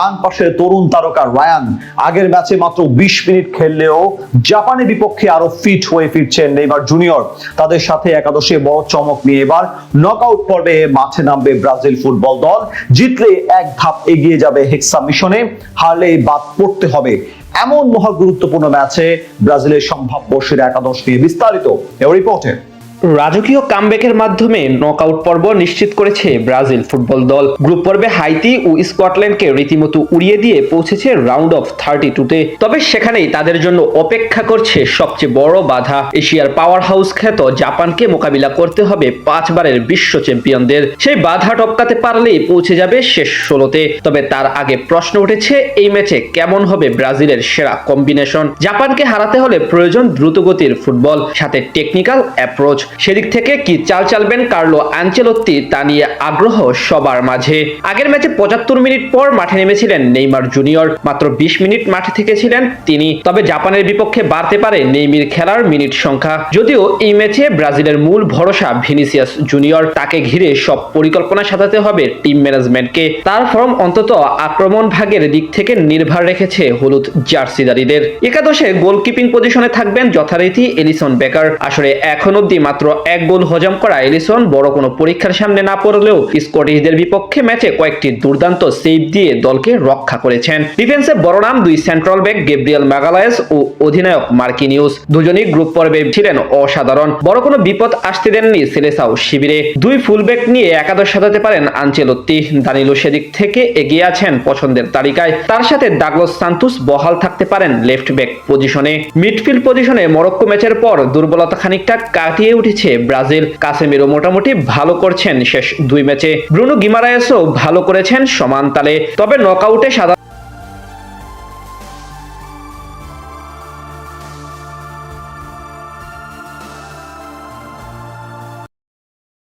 ডান পাশে তরুণ তারকা রায়ান আগের ম্যাচে মাত্র 20 মিনিট খেললেও জাপানের বিপক্ষে আরো ফিট হয়ে ফিরছেন নেইমার জুনিয়র। তাদের সাথে একাদশে বড় চমক নিয়ে এবার নকআউট পর্বে মাঠে নামবে ব্রাজিল ফুটবল দল। জিতলে এক ধাপ এগিয়ে যাবে হেক্সা মিশনে, হারলে বাদ পড়তে হবে। এমন মহা গুরুত্বপূর্ণ ম্যাচে ব্রাজিলের সম্ভাব্য সেরা একাদশ নিয়ে বিস্তারিত এই রিপোর্টে। রাজকীয় কামব্যাকের মাধ্যমে নকআউট পর্ব নিশ্চিত করেছে ব্রাজিল ফুটবল দল। গ্রুপ পর্বে হাইতি ও স্কটল্যান্ডকে রীতিমতো উড়িয়ে দিয়ে পৌঁছেছে রাউন্ড অফ 32-তে। তবে সেখানেই তাদের জন্য অপেক্ষা করছে সবচেয়ে বড় বাধা। এশিয়ার পাওয়ার হাউস খ্যাত জাপানকে মোকাবিলা করতে হবে 5 বারের বিশ্ব চ্যাম্পিয়নদের। সেই বাধা টপকাতে পারলেই পৌঁছে যাবে শেষ 16-তে। তবে তার আগে প্রশ্ন উঠেছে, এই ম্যাচে কেমন হবে ব্রাজিলের সেরা কম্বিনেশন? জাপানকে হারাতে হলে প্রয়োজন দ্রুতগতির ফুটবল, সাথে টেকনিক্যাল অ্যাপ্রোচ। সেদিক থেকে কি চাল চালবেন কার্লো আনচেলত্তি, তা নিয়ে আগ্রহ সবার মাঝে। আগের ম্যাচে 75 মিনিট পর মাঠে নেমেছিলেন নেইমার জুনিয়র, মাত্র 20 মিনিট মাঠে থেকেছিলেন তিনি। তবে জাপানের বিপক্ষে বাড়তে পারে নেইমির খেলার মিনিট সংখ্যা। যদিও এই ম্যাচে ব্রাজিলের মূল ভরসা ভিনিসিয়াস জুনিয়র, তাকে ঘিরে সব পরিকল্পনা সাজাতে হবে টিম ম্যানেজমেন্টকে। তার ফর্ম অন্তত আক্রমণ ভাগের দিক থেকে নির্ভর রেখেছে হলুদ জার্সিধারীদের। একাদশে গোলকিপিং পজিশনে থাকবেন যথারীতি এলিসন বেকার। আসলে এখন অব্দি মাত্র 1 গোল হজম করা এলিসন বড় কোনো পরীক্ষার সামনে না পড়লেও স্কটিশদের বিপক্ষে ম্যাচে কয়েকটি দুর্দান্ত সেভ দিয়ে দলকে রক্ষা করেছেন। ডিফেন্সে বড় নাম 2 সেন্ট্রাল ব্যাক গেব্রিয়েল মাগালায়েস ও অধিনায়ক মার্কিনিউস, দুজনই গ্রুপ পর্বে ছিলেন অসাধারণ। বড় কোনো বিপদ আসতে দেননি সেলেসাও শিবিরে। 2 ফুলব্যাক নিয়ে একাদশ সাজাতে পারেন আনচেলত্তি। দানিলো সেদিক থেকে এগিয়ে আছেন পছন্দের তালিকায়। তার সাথে ডাগলাস সান্তুস বহাল থাকতে পারেন লেফট ব্যাক পজিশনে। মিডফিল্ড পজিশনে মরক্কো ম্যাচের পর দুর্বলতা খানিকটা কাটিয়ে উঠেছে ব্রাজিল। কাসেমিরো মোটামুটি ভালো করছেন শেষ 2 ম্যাচে। ব্রুনো গিমারায়েসও ভালো করেছেন সমান তালে। তবে নকআউটে